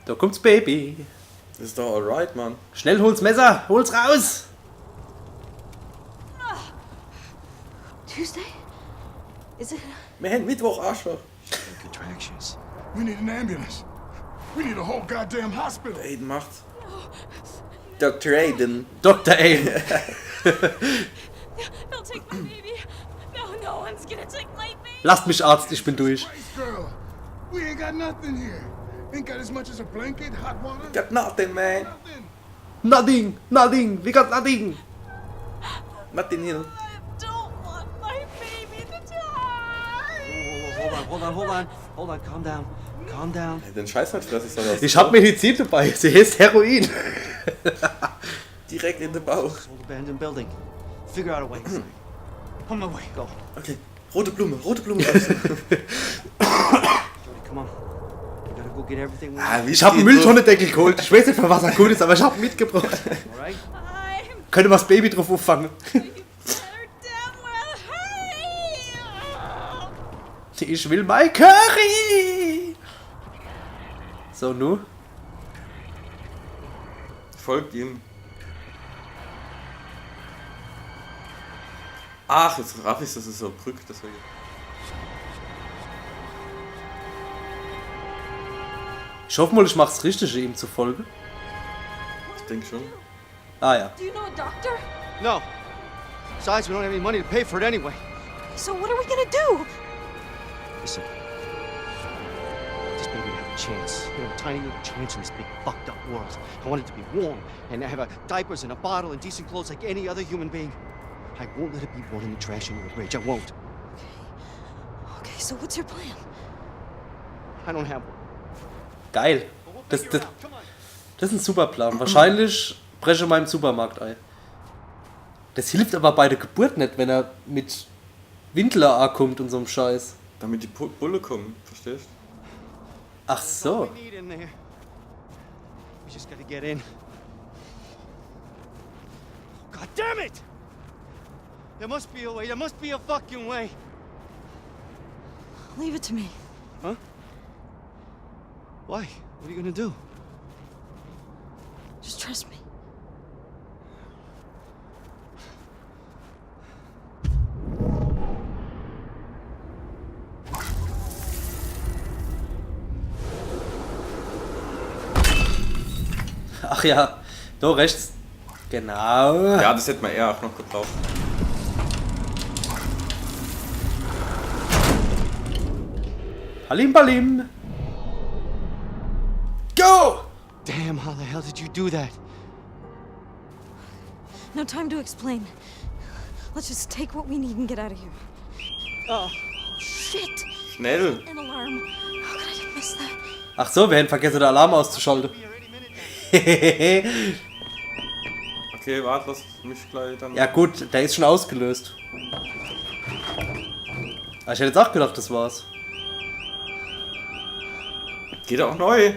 Da kommt's Baby. Das ist doch alright, Mann. Schnell hol's Messer, hol's raus. Tuesday? Is it? Wir haben Mittwoch, Arschloch. Contractions. We need an ambulance. We need a whole goddamn hospital. Aiden macht's. Dr. Aiden. Dr. Aiden. They'll take my baby. No one's gonna take my baby. Lasst mich Arzt, ich bin durch. Christ, girl. We ain't got nothing here. Ain't got as much as a blanket, hot water. Got nothing, man. Nothing. Nothing, we got nothing. Nothing here. I don't want my baby to die. Hold on, calm down. Ey, den Scheiß halt fress ich soll das. Ich hab Medizin dabei, sie heißt Heroin. Direkt in den Bauch. Old abandoned building. Figure out a way. On my way, go. Okay. Rote Blume. Jody, come on. We gotta go get everything we need. Ich hab einen Mülltonnendeckel geholt. Ich weiß nicht, für was er gut ist, aber ich hab ihn mitgebracht. Alright? Könnte man das Baby drauf auffangen. You better damn well hurry. Ich will mein Curry. So, nu? Folgt ihm. Ach, jetzt raff ich's, das ist so Brück, deswegen. Ich hoffe mal, ich mach's richtig, ihm zu folgen. Ich denke schon. Ah ja. Do you know a doctor? No. Besides, we don't have any money to pay for it anyway. So what are we gonna do? Listen. This baby have a chance. You know, a tiny little chance in this big fucked up world. I want it to be warm and have a diapers and a bottle and decent clothes like any other human being. I won't let it be born in the trash under a bridge. I won't. Okay, so what's your plan? I don't have one. Geil. Das ist ein super Plan. Wahrscheinlich breche mal im Supermarkt ein. Das hilft aber bei der Geburt nicht, wenn er mit Windler ankommt und so einem Scheiß. Damit die Bulle kommen, verstehst? Ach All so. we need in there. We just gotta get in. God damn it! There must be a way. There must be a fucking way. Leave it to me. Huh? Why? What are you gonna do? Just trust me. Ach ja, da rechts. Genau. Ja, das hätte man eher auch noch gebraucht. Halim Balim. Go! Damn, how the hell did you do that? No time to explain. Let's just take what we need and get out of here. Oh. Shit! Schnell! An alarm. How could I have missed that? Ach so, wir hätten vergessen, den Alarm auszuschalten. Okay, warte, lass mich gleich dann... Ja gut, der ist schon ausgelöst. Aber ich hätte jetzt auch gedacht, das war's. Geht auch neu!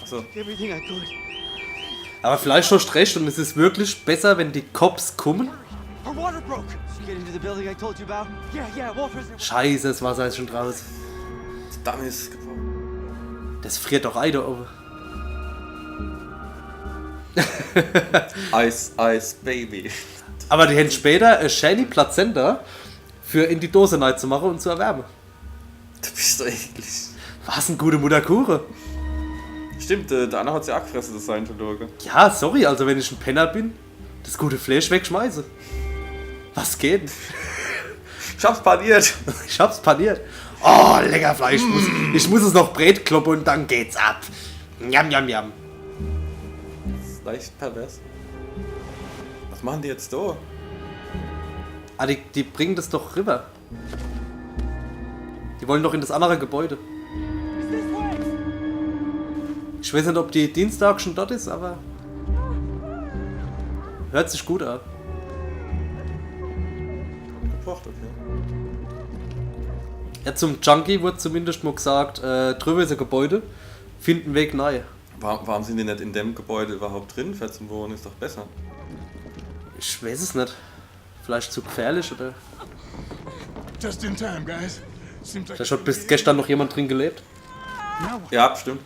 Achso. Everything I could. Aber vielleicht hast du recht und es ist wirklich besser, wenn die Cops kommen. Our water broke. Did you get into the building I told you about? Yeah, water's there. Scheiße, das Wasser ist schon draußen. Dann ist es gebrochen. Das friert doch ein da oben. Ice, Baby. Aber die hätten später eine shiny Plazenta für in die Dose rein zu machen und zu erwärmen. Du bist doch eklig. Was eine gute Mutterkuche. Stimmt, der Anna hat sie auch gefressen, das Scientologe. Ja, sorry, also wenn ich ein Penner bin, das gute Fleisch wegschmeiße. Was geht? Ich hab's paniert. Ich hab's paniert. Oh, lecker Fleisch. Ich muss es noch Brät kloppen und dann geht's ab. Njam, njam, njam. Das ist leicht pervers. Was machen die jetzt da? Ah, die bringen das doch rüber. Die wollen doch in das andere Gebäude. Ich weiß nicht, ob die Dienstag schon dort ist, aber... Hört sich gut an. Gebracht, okay. Ja, zum Junkie wurde zumindest mal gesagt, drüber ist ein Gebäude, finden Weg neu. Warum sind die nicht in dem Gebäude überhaupt drin? Fährt zum Wohnen ist doch besser. Ich weiß es nicht. Vielleicht zu gefährlich oder... Just in time, guys. Seems like Vielleicht hat bis gestern noch jemand drin gelebt. now Ja, bestimmt.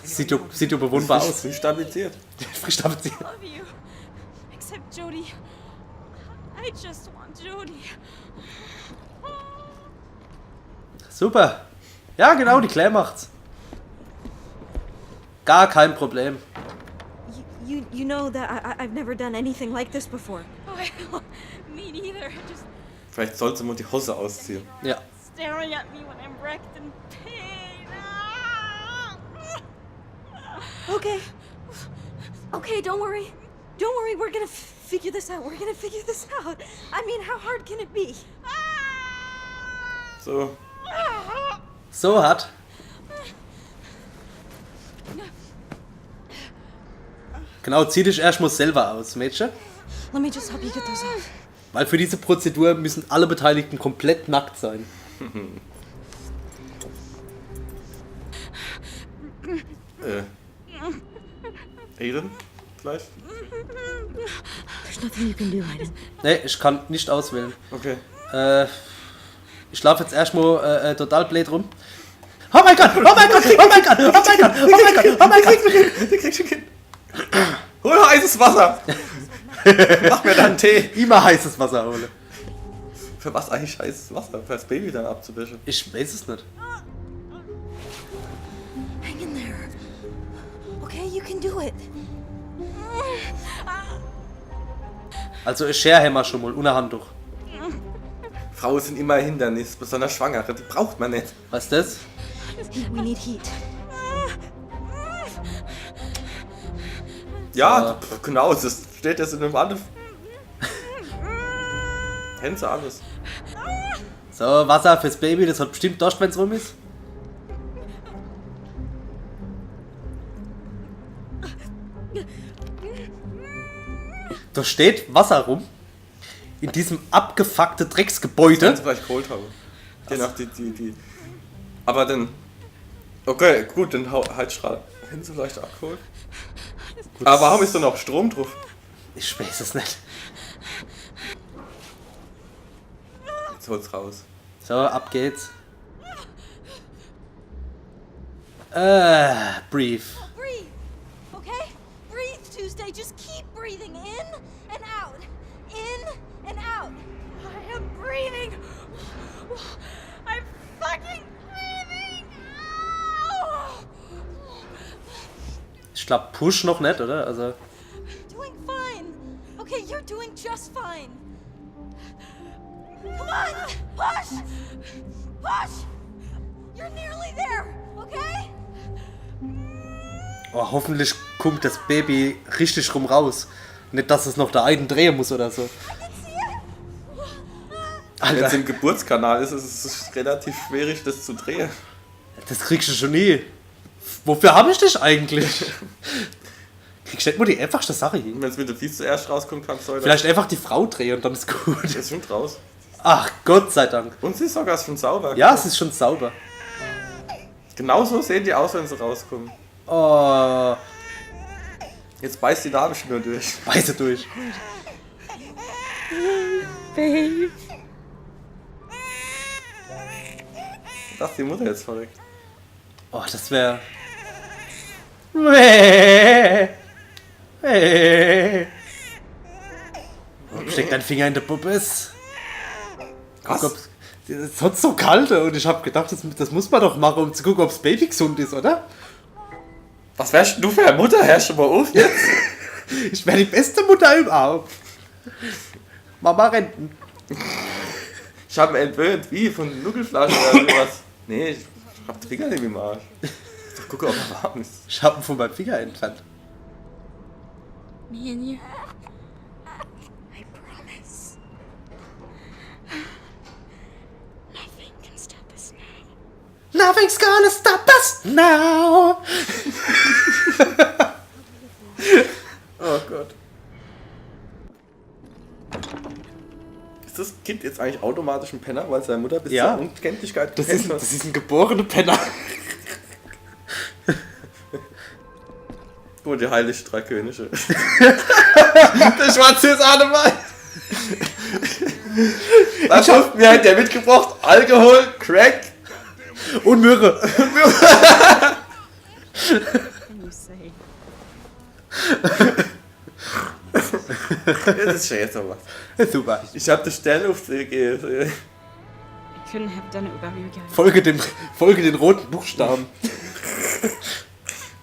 Sieht ja bewohnbar aus. Frisch stabilisiert. Frisch damit. I love you. Except Jody. I just want Jody. Super. Ja, genau, die Claire macht's. Gar kein Problem. You know that I've never done anything like this before. Well, me neither. Just Vielleicht sollte man die Hose ausziehen. Ja. staring at me when I'm wrecked in pain. Okay. Okay, don't worry. Don't worry, we're gonna figure this out. We're gonna figure this out. I mean, how hard can it be? So. So hat. Genau, zieh dich erstmal selber aus, Mädchen. Let me just help you get those off. Weil für diese Prozedur müssen alle Beteiligten komplett nackt sein. Aiden? Vielleicht? There's nothing you can do, Aiden. Ne, ich kann nicht auswählen. Okay. Ich laufe jetzt erstmal total blöd rum. Oh mein Gott! Oh mein Gott! Oh mein Gott! Oh mein Gott! Oh mein Gott! Oh mein Gott! Der kriegt schon Kind. Hol heißes Wasser! Mach mir dann einen Tee. Immer heißes Wasser hole. Für was eigentlich heißes Wasser? Für das Baby dann abzuwischen. Ich weiß es nicht. Hang in there. Okay, you can do it. Also ich Scherhammer schon mal, ohne Handtuch. Frauen sind immer ein Hindernis, besonders Schwangere, die braucht man nicht. Was ist das? We need heat. Ja, genau, das steht jetzt in einem anderen. Hänse alles. So, Wasser fürs Baby, das hat bestimmt Durst, wenn es rum ist. Da steht Wasser rum. In diesem abgefuckte Drecksgebäude. Kannst du vielleicht geholt haben. Je nach die. Aber dann. Okay, gut, dann Heizstrahl. Hätten sie vielleicht abgeholt? Aber warum ist da noch Strom drauf? Ich weiß es nicht. Jetzt hol's raus. So, ab geht's. Brief. Breathe. Okay? Breathe, Tuesday. Just keep breathing in and out. In and out. I am breathing. I'm fucking breathing. Ow. Ich glaube, Push noch nicht, oder? Also. Doing fine. Okay, you're doing just fine. Come on! Push! Push! You're nearly there, okay? Oh, hoffentlich kommt das Baby richtig rum raus. Nicht, dass es noch da einen drehen muss oder so. I can see it! Wenn es Alter, im Geburtskanal ist, ist es relativ schwierig, das zu drehen. das kriegst du schon nie. Wofür habe ich dich eigentlich? Kriegst du nicht mal die einfachste Sache hin? Wenn es mit dem Vieh zuerst rauskommt, kannst du heute. Vielleicht einfach die Frau drehen und dann ist gut. Das ist schon raus. Ach, Gott sei Dank. Und sie ist sogar schon sauber. Ja, es ist schon sauber. Genauso sehen die aus, wenn sie rauskommen. Oh, Jetzt beißt die Nabelschnur durch. beiße durch. Babe. Ich dachte, die Mutter jetzt verrückt. Oh, das wäre. Steck deinen Finger in der Puppes. Guck, ob's. Es hat so kalt und ich habe gedacht, das muss man doch machen, um zu gucken, ob das Baby gesund ist, oder? Was wärst du für eine Mutter? Hörst du mal auf jetzt? Ich wäre die beste Mutter überhaupt. Mama renten. Ich hab ihn entwöhnt. Wie? Von Nuckelflaschen oder sowas? Nee, ich hab den Finger nicht im Arsch. Ich dachte, guck, ob er warm ist. Ich habe ihn von meinem Finger entfernt. Me and you. I promise. Nothing can stop us now. Nothing's gonna stop us now. Oh Gott. Ist das Kind jetzt eigentlich automatisch ein Penner, weil seine Mutter bis Ja. zur Unkenntlichkeit Das gepennt hat? ist ein geborener Penner. Gut, die heilige drei Könige. Der Schwarze ist auch dabei. Was hat mir hat der mitgebracht? Alkohol, Crack. Und Myrrhe. Can you say? Das ist schön sowas. Super. Ich hab den Sternauftrag gegeben. I couldn't have done it without you guys. Folge den roten Buchstaben.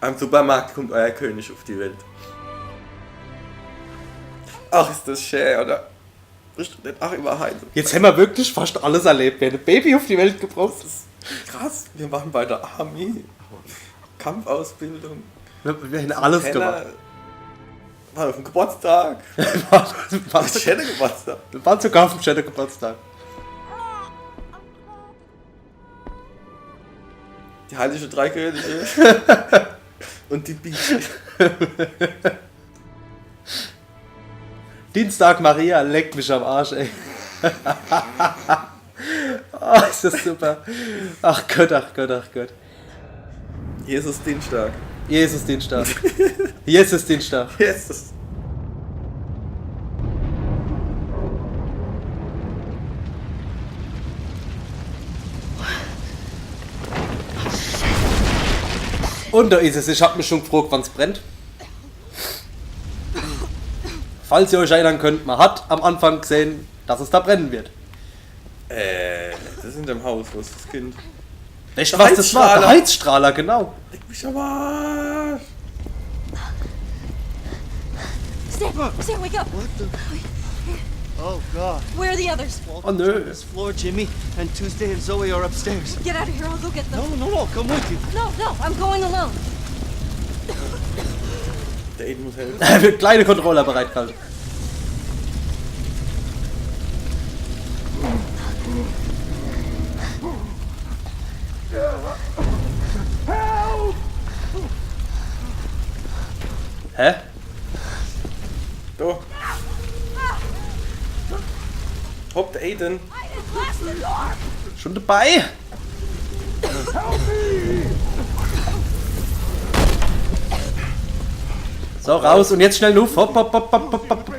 Am Supermarkt kommt euer König auf die Welt. Ach, ist das schön, oder? Ist nicht auch immer heim. Jetzt haben wir wirklich fast alles erlebt. Wir haben ein Baby auf die Welt gebracht. Krass, wir machen bei der Army. Kampfausbildung. Wir haben alles gemacht. War auf dem Geburtstag. War Schöner Geburtstag. Wir waren sogar auf dem schönen Geburtstag. Die heilige Drei Könige. Und die Bibi. Dienstag Maria, leckt mich am Arsch, ey. Oh, ist das super. Ach Gott, ach Gott, ach Gott. Jesus Dienstag. Jesus Dienstag. Jesus Dienstag. Jesus. Und da ist es. Ich hab mich schon gefragt, wann es brennt. Falls ihr euch erinnern könnt, man hat am Anfang gesehen, dass es da brennen wird. Das ist in dem Haus, wo ist das Kind? Weißt du, Der was das war? Der Heizstrahler. Heizstrahler, genau. Leck mich am Arsch. Sam, wake up. What the? Oh God. Where are the others? Walton's no. on this floor, Jimmy, and Tuesday and Zoe are upstairs. Get out of here. I'll go get them. No, come with you. No, I'm going alone. Der Aiden muss helfen. Er wird kleine Controller bereitgehalten. Hä? Da. Hopp, der Aiden. Blast the door. Schon dabei? So, raus und jetzt schnell Luft. Hopp, hopp, hopp, hopp, hopp, hopp.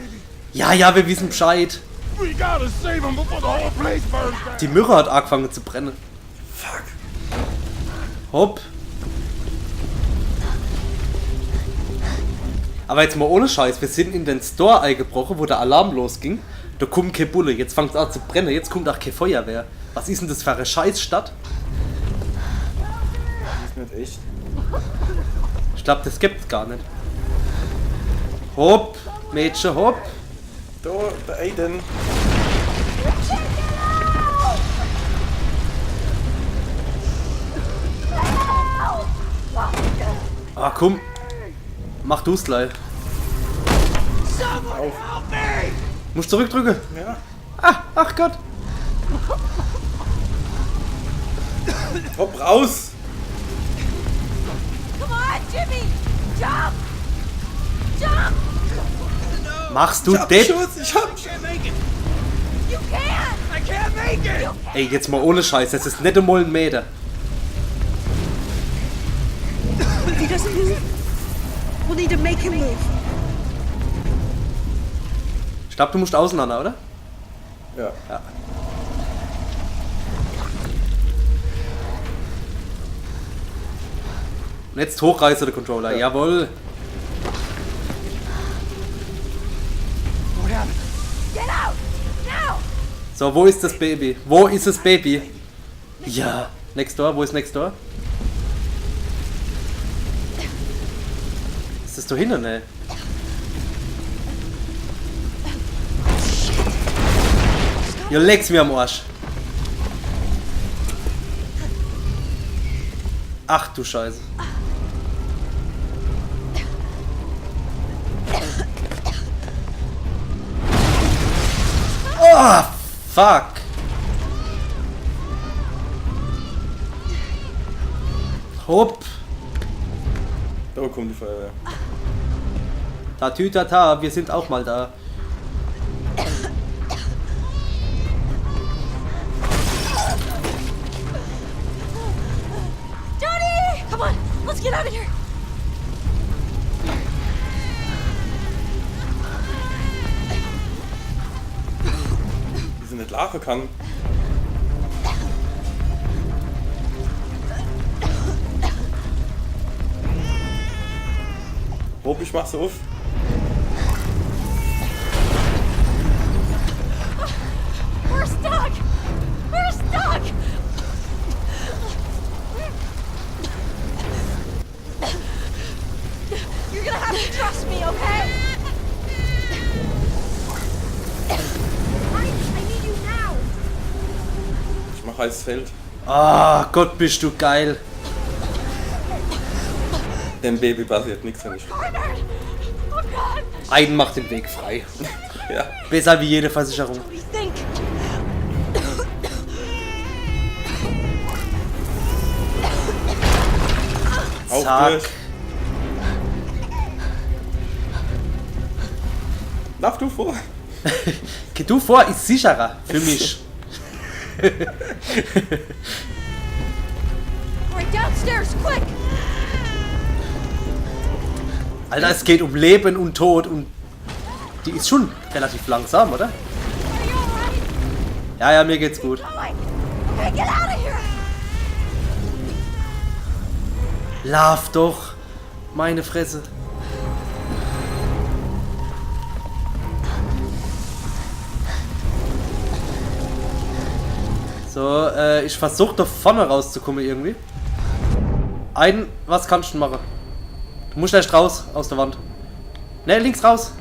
Ja, wir wissen Bescheid. We gotta save him before the whole place burns down. Die Myrrhe hat angefangen zu brennen. Fuck. Hopp. Aber jetzt mal ohne Scheiß, wir sind in den Store eingebrochen, wo der Alarm losging. Da kommt kein Bulle, jetzt fängt es an zu brennen, jetzt kommt auch keine Feuerwehr. Was ist denn das für eine Scheißstadt? Das ist nicht echt. Ich glaube, das gibt's gar nicht. Hopp, Mädchen, hopp. Da, der Aiden. Ah, komm. Mach du's gleich. Auf. Musst zurückdrücken. Ja. Ach Gott. Hopp, raus. Come on, Jimmy. Jump. Jump. Machst du Ich hab das? Schuss, ich hab You can. Ey, jetzt mal ohne Scheiß, das ist nicht einmal ein Meter. If he doesn't move, we'll need to make him move. Ich glaube, du musst auseinander, oder? Ja. Und jetzt hochreiße der Controller. Ja. Jawohl. Get out. Now. So, wo ist das Baby? Wo ist das Baby? Ja. Next door, wo ist Next door? Ist das da hinten, ey? Ihr legt's mir am Arsch. Ach du Scheiße. Oh, fuck. Hopp. Da kommt die Feuerwehr. Tatütata, wir sind auch mal da. Johnny! Come on. Let's get out of here. Wie sie nicht lachen kann. Bob, ich mach's auf. We're stuck! We're stuck! You're gonna have to trust me, okay? I need you now! Ich mach heißes Feld. Ah, Gott, bist du geil. Dem Baby passiert nichts, wenn ich. Bernard! Oh God! Aiden macht den Weg frei. Ja. Besser wie jede Versicherung. What do you think? Auf Zack. durch. Lauf du vor. Geh du vor, ist sicherer für mich. Right downstairs, quick! Alter, es geht um Leben und Tod und die ist schon relativ langsam, oder? Are you alright? Ja, mir geht's gut. Going! Okay, get out of here! Lauf doch. Meine Fresse. So, ich versuche da vorne rauszukommen irgendwie. Was kannst du machen? Du musst erst raus aus der Wand. Ne, links raus.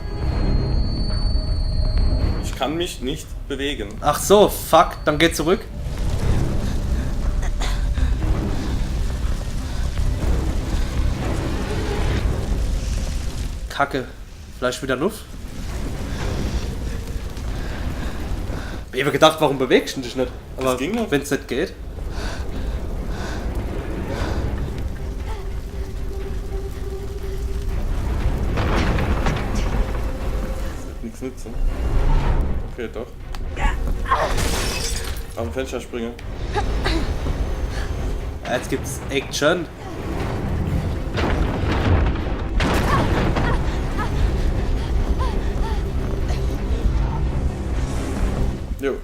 Ich kann mich nicht bewegen. Ach so, fuck, dann geh zurück. Kacke. Vielleicht wieder Luft. Ich habe gedacht, warum bewegst du dich nicht? Aber ging noch. wenn es nicht geht. Nichts nützen. Okay, doch. Auf dem Fenster springen. Ja, jetzt gibt's Action. Jo.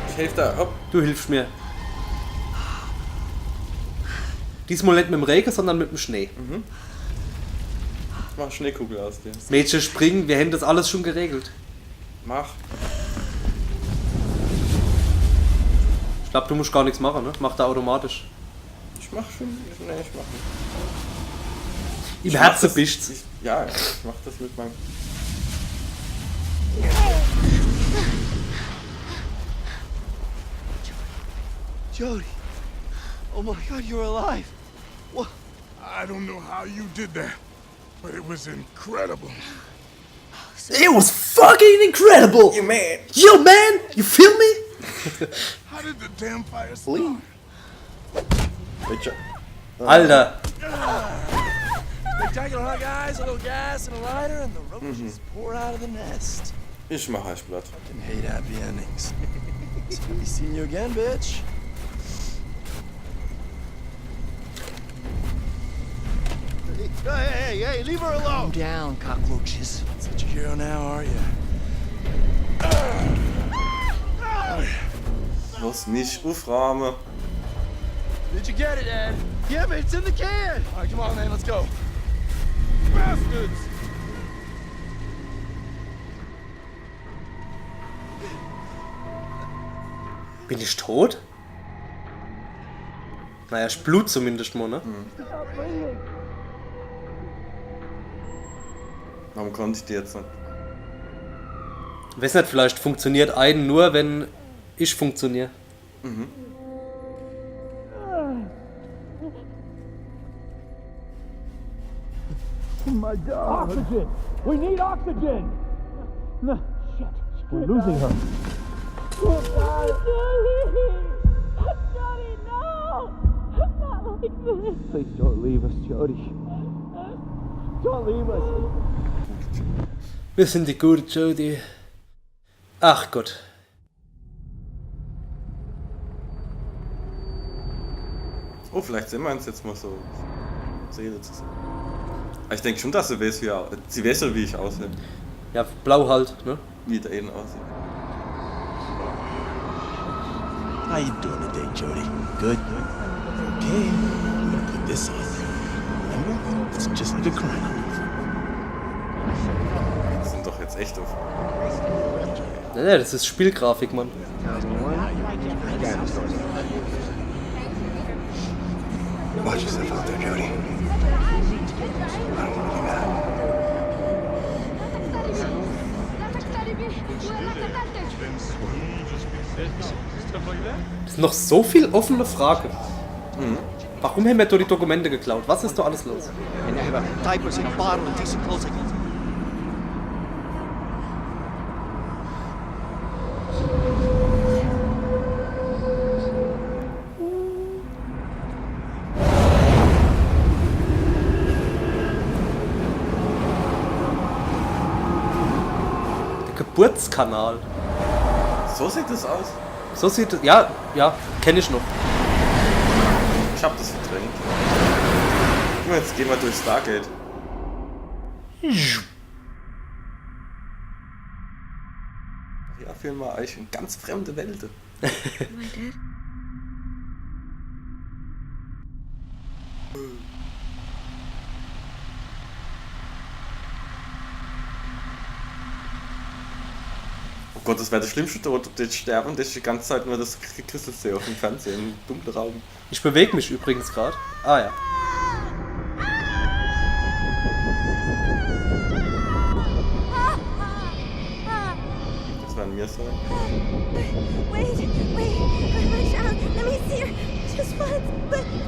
Ich helfe da. Hopp. Du hilfst mir. Diesmal nicht mit dem Regen, sondern mit dem Schnee. Mach Schneekugel aus dir. Mädchen springen, wir haben das alles schon geregelt. Mach. Ich glaube, du musst gar nichts machen, ne? Macht er automatisch. Ich mach schon. Nee, ich mach nicht. Im Ich mach Herzen das- bist's. Ja, ich mach das mit meinem. Jody. Oh my God, you're alive. What? I don't know how you did that, but it was incredible. It was fucking incredible! You man! Yo, man! You feel me? How did the damn fire start? Welcher? Alter, Spectacular, huh, guys? A little gas and a lighter, and the roaches pour out of the nest. Ich mach Heißblatt. Fucking hate happy endings. It's good to be seeing you again, bitch. Hey, leave her alone. Calm down, cockroaches. Such a hero now, are you? Los mich aufrahmen. Did you get it, Ed? Yeah, but it's in the can. All right, come on, man, let's go. Bastards! bin ich tot? Naja, ich blut zumindest mal, ne? Warum konnte ich die jetzt nicht? Weiß nicht, vielleicht funktioniert Aiden nur, wenn ich funktioniere. Oxygen! We need oxygen! No, shit. We're losing her. Johnny, no! Not like this. Please don't leave us, Jody. Don't leave us. Wir sind die gute Jodie. Ach Gott. Oh, vielleicht sehen wir uns jetzt mal so Seele zusammen. Aber ich denke schon, dass sie weiß, sie weiß schon, wie ich aussehe. Ja, blau halt, ne? Wie der eben aussieht. How you doing today, Jody? Good? Okay, I'm gonna put this on you. It's just the crime. Das sind doch jetzt echt auf. Nee, das ist Spielgrafik, Mann. Watch yourself out there, Jody. Das sind noch so viel offene Fragen. Warum haben wir da die Dokumente geklaut? Was ist da alles los? And I have diapers in a bottle and decent clothes. Der Geburtskanal. So sieht das aus. So sieht es. Ja, kenne ich noch. Ich hab das verdrängt. Jetzt gehen wir durch Stargate. Ja, führen wir euch in ganz fremde Welten. Am I dead? Oh Gott, das wäre der schlimmste Tod, ob die jetzt sterben, dass ich die ganze Zeit nur das Christel sehe auf dem Fernsehen, im dunklen Raum. Ich bewege mich übrigens gerade. Ah ja. Das werden mir sein. Wait, my child. Let me see her. Just once.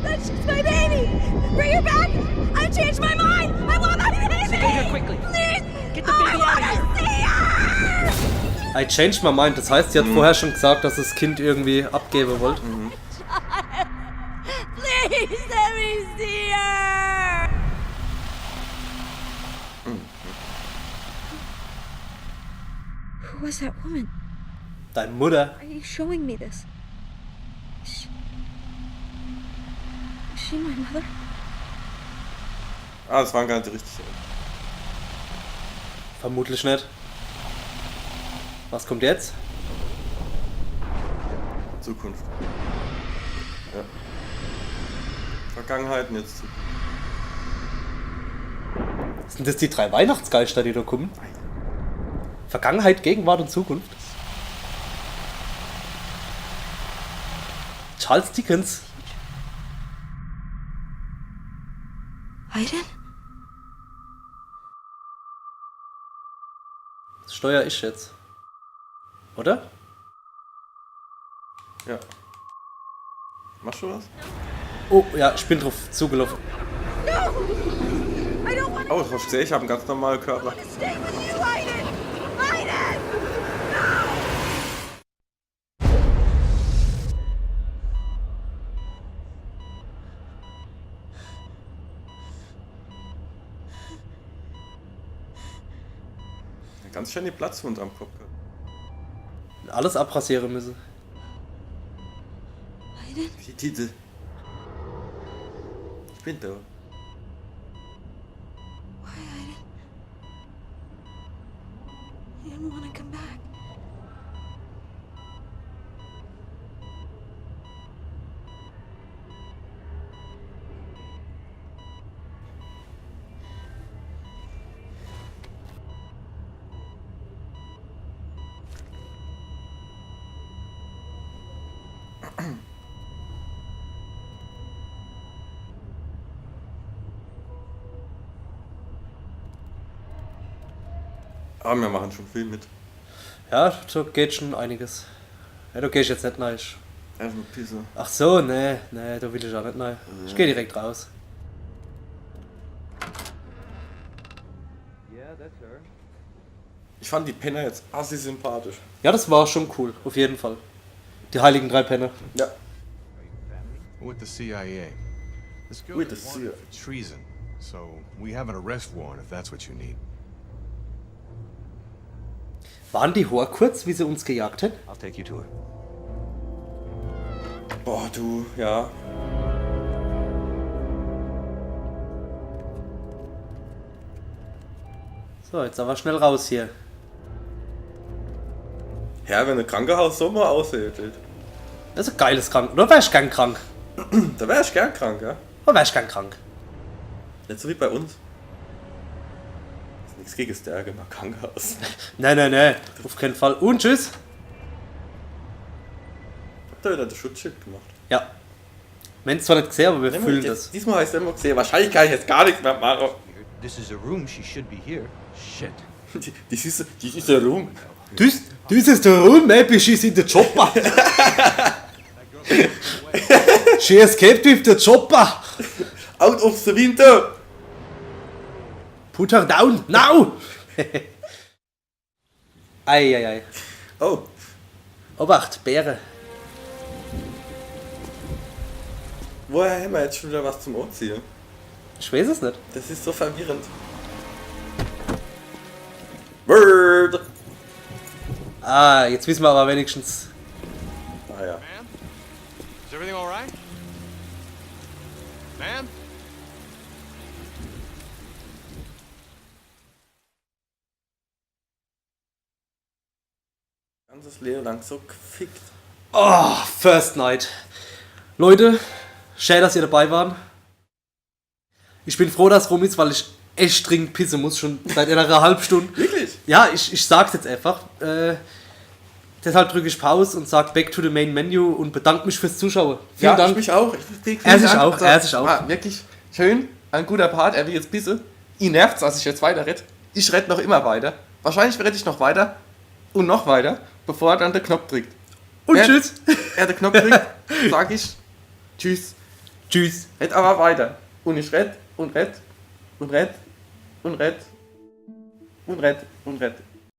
That's just my baby. Bring her back. I changed my mind. I want my baby. Get her quickly. Please. Get the baby out of here. See her. I changed my mind. Das heißt, sie hat vorher schon gesagt, dass das Kind irgendwie abgeben wollte. Please let me see her. Who was that woman? Deine Mutter. Why are you showing me this? Is she my mother? Ah, das waren gar nicht die richtigen. Vermutlich nicht. Was kommt jetzt? Zukunft. Ja. Vergangenheit und jetzt Zukunft. Sind das die 3 Weihnachtsgeister, die da kommen? Vergangenheit, Gegenwart und Zukunft. Charles Dickens. Aiden? Das steuere ich jetzt. Oder? Ja. Machst du was? Oh, ja, ich bin drauf zugelaufen. I don't want Oh, ich verstehe, ich habe einen ganz normalen Körper. to stay with you, Aiden! Aiden! Ganz schön die Platzwunde am Kopf. Alles abrasieren müssen. Aiden? Die Titel. Ich bin da. Why, Aiden? I didn't want to come back. Aber wir machen schon viel mit. Ja, da geht schon einiges. Ja, da geh ich jetzt nicht rein. Erstmal Pisse. Ach so, nee, da will ich auch nicht rein. Ich gehe direkt raus. Ich fand die Penner jetzt assi sympathisch. Ja, das war schon cool, auf jeden Fall. Die heiligen 3 Penner. Ja. With the CIA. This girl With is the wanted CIA. for treason, so we have an arrest warrant if that's what you need. Waren die Hoher kurz, wie sie uns gejagt hätten? I'll take you to her. Boah, du, ja. So, jetzt aber schnell raus hier. Ja, wenn ein Krankenhaus so mal aussieht. Das ist ein geiles Krank. Oder wär ich gern krank? Da wär ich gern krank, ja. Oder wär ich gern krank? Nicht so wie bei uns. Ist nichts gegen Stärke, man kann Gas. Nein, auf keinen Fall. Und tschüss. Habt ihr wieder das Schutzschild gemacht? Ja. Wir haben es zwar nicht gesehen, aber wir Nehmen fühlen jetzt, das. diesmal heißt es immer gesehen, wahrscheinlich kann ich jetzt gar nichts mehr machen. This is a room. She should be here. Shit. Das ist der Ruhm. Das ist der Room, maybe she's in the chopper. She escaped with the chopper. Out of the window! Put her down, now! Eieiei. Oh, Obacht, Bäre. woher haben wir jetzt schon wieder was zum Anziehen? Ich weiß es nicht. Das ist so verwirrend. Word! Ah, jetzt wissen wir aber wenigstens. Ah ja. Ma'am? Is everything all right? Ma'am? Ganzes Leben lang so gefickt. Oh, First Night. Leute, schön, dass ihr dabei waren. Ich bin froh, dass es rum ist, weil ich echt dringend pissen muss, schon seit einer halben Stunde. Wirklich? Ja, ich sag's jetzt einfach. Deshalb drücke ich Pause und sag Back to the Main Menu und bedanke mich fürs Zuschauen. Vielen Ja, Dank. ich mich auch. Er sich auch, er sich auch. War wirklich schön, ein guter Part, er will jetzt bisse. Ihn nervt's, dass ich jetzt weiter rede. Ich rede noch immer weiter. Wahrscheinlich rede ich noch weiter und noch weiter, bevor er dann den Knopf drückt. Und Wenn tschüss. er den Knopf drückt, sag ich tschüss. Tschüss. Red aber weiter. Und ich red und red und red und red und red und red.